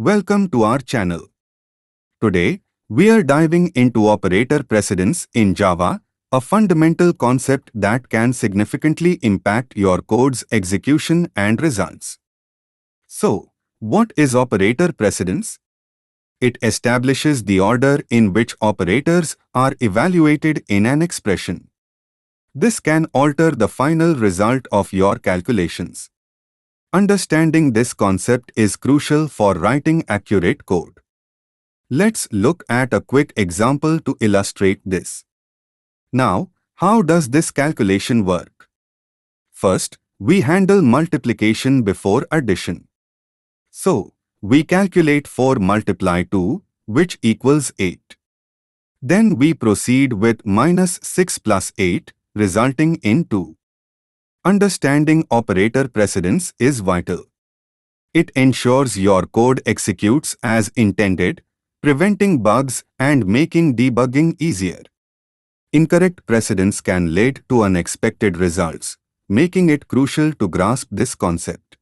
Welcome to our channel. Today, we are diving into operator precedence in Java, a fundamental concept that can significantly impact your code's execution and results. So, what is operator precedence? It establishes the order in which operators are evaluated in an expression. This can alter the final result of your calculations. Understanding this concept is crucial for writing accurate code. Let's look at a quick example to illustrate this. Now, how does this calculation work? First, we handle multiplication before addition. So, we calculate 4 multiply 2, which equals 8. Then we proceed with minus 6 plus 8, resulting in 2. Understanding operator precedence is vital. It ensures your code executes as intended, preventing bugs and making debugging easier. Incorrect precedence can lead to unexpected results, making it crucial to grasp this concept.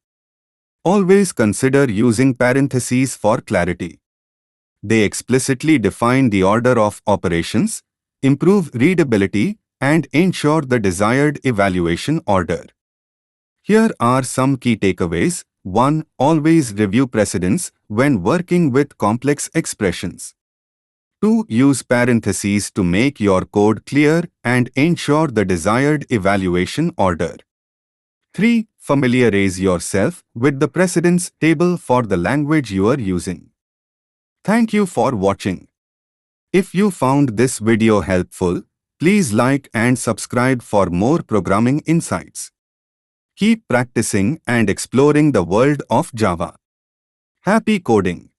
Always consider using parentheses for clarity. They explicitly define the order of operations, improve readability, and ensure the desired evaluation order. Here are some key takeaways. 1. Always review precedence when working with complex expressions. 2. Use parentheses to make your code clear and ensure the desired evaluation order. 3. Familiarize yourself with the precedence table for the language you are using. Thank you for watching. If you found this video helpful, please like and subscribe for more programming insights. Keep practicing and exploring the world of Java. Happy coding!